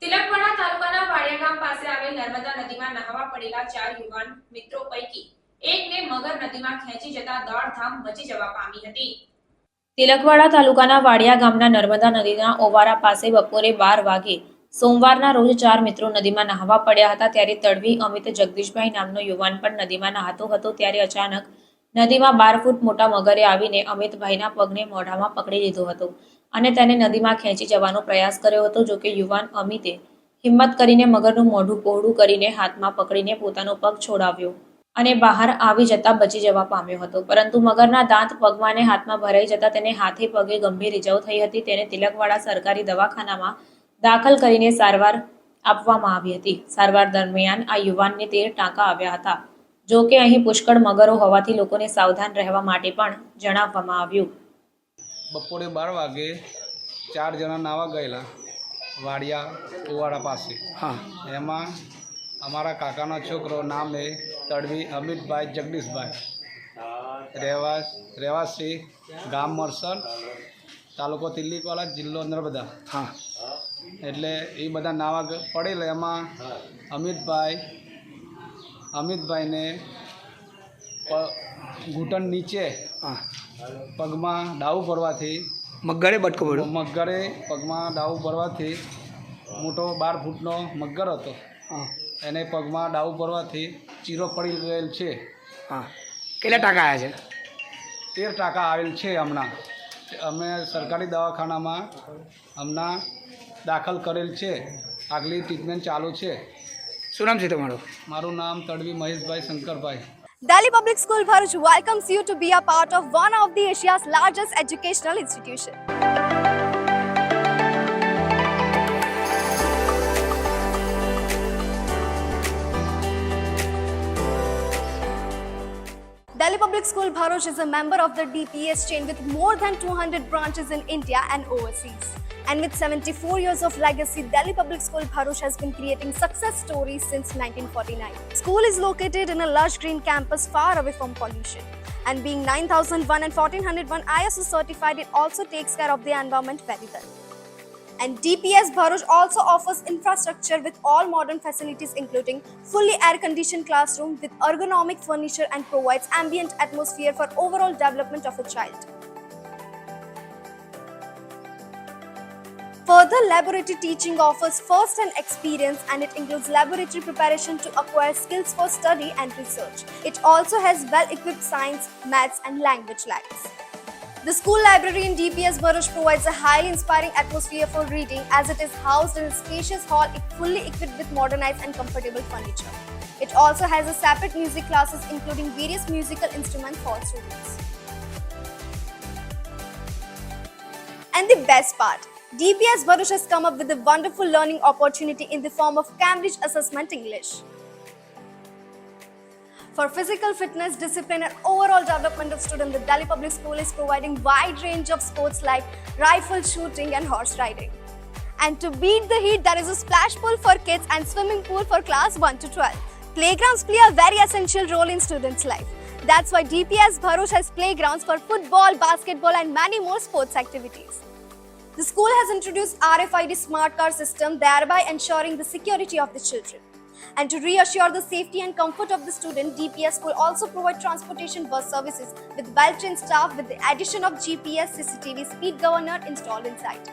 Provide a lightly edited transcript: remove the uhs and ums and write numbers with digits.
તિલકવાડા તાલુકાના વાડિયા ગામ પાસે આવેલ નર્મદા નદીમાં નહાવા પડેલા 4 યુવાન મિત્રો પૈકી એકને મગર નદીમાં ખેંચી જતા દોડધામ મચી જવા પામી હતી. તિલકવાડા તાલુકાના વાડિયા ગામના નર્મદા નદીના ઓવારા પાસે બપોરે 12 વાગે સોમવારના રોજ 4 મિત્રો નદીમાં નહાવા પડ્યા હતા. ત્યારે તડવી અમિત જગદીશભાઈ નામનો યુવાન પણ નદીમાં નહાતો હતો. ત્યારે અચાનક નદીમાં 12 ફૂટ મોટા મગરે આવીને અમિતભાઈના પગને મોઢામાં પકડી લીધો હતો અને તેને નદીમાં ખેંચી જવાનો પ્રયાસ કર્યો હતો. જોકે યુવાન અમિતે હિંમત કરીને મગરનું મોઢું પહોળું કરીને હાથમાં પકડીને પોતાનો પગ છોડાવ્યો અને બહાર આવી જતા બચી જવા પામ્યો હતો. પરંતુ મગરના દાંત પગમાં અને હાથમાં ભરાઈ જતા તેને હાથે પગે ગંભીર ઇજાઓ થઈ હતી. તેને તિલકવાડા સરકારી દવાખાનામાં દાખલ કરીને સારવાર આપવામાં આવી હતી. સારવાર દરમિયાન આ યુવાનને 13 ટાંકા આવ્યા હતા. જો કે અહીં પુષ્કળ મગરો હોવાથી લોકોને સાવધાન રહેવા માટે પણ જણાવવામાં આવ્યું. બપોરે 12 વાગે 4 જણા નાવા ગયેલા વાડિયા ઓવાડા પાસે. એમાં અમારા કાકાનો છોકરો નામ એ તડવી અમિતભાઈ જગદીશભાઈ, રહેવાસી ગામ મરસલ, તાલુકો તિલકવાડા, જિલ્લો નર્મદા. એટલે એ બધા નાવા પડેલા. એમાં અમિતભાઈને ઘૂંટણ નીચે પગમાં ડાઉ પડવાથી મગરે પગમાં ડાઉ પડવાથી મોટો 12 ફૂટનો મગર હતો. એને પગમાં ડાઉ પડવાથી ચીરો પડી ગયેલ છે. કેટલા ટાંકા આવ્યા છે? 13 ટાંકા આવેલ છે. હમણાં અમે સરકારી દવાખાનામાં હમણાં દાખલ કરેલ છે. આગલી ટ્રીટમેન્ટ ચાલુ છે. શું નામ છે તમારું? મારું નામ તડવી મહેશભાઈ Shankarbhai. Delhi Public School Bharuch welcomes you to be a part of one of the Asia's largest educational institution. Delhi Public School Bharuch is a member of the DPS chain with more than 200 branches in India and overseas. And with 74 years of legacy, Delhi Public School Bharuch has been creating success stories since 1949. School is located in a lush green campus far away from pollution. And being 9001 and 14001 ISO certified, it also takes care of the environment very well. And DPS Bharuch also offers infrastructure with all modern facilities including fully air-conditioned classroom with ergonomic furniture and provides ambient atmosphere for overall development of a child. Further, laboratory teaching offers first-hand experience and it includes laboratory preparation to acquire skills for study and research. It also has well-equipped science, maths and language labs. The school library in DPS Bharuch provides a highly inspiring atmosphere for reading as it is housed in a spacious hall fully equipped with modernized and comfortable furniture. It also has a separate music classes including various musical instruments for students. And the best part, DPS Bharuch has come up with a wonderful learning opportunity in the form of Cambridge Assessment English. For physical fitness, discipline and overall development of students, the Delhi Public School is providing wide range of sports like rifle shooting and horse riding. And to beat the heat, there is a splash pool for kids and swimming pool for class 1 to 12. Playgrounds play a very essential role in students' life. That's why DPS Bharuch has playgrounds for football, basketball and many more sports activities. The school has introduced RFID smart card system, thereby ensuring the security of the children. And to reassure the safety and comfort of the student, DPS will also provide transportation bus services with well-trained staff with the addition of GPS CCTV speed governor installed inside.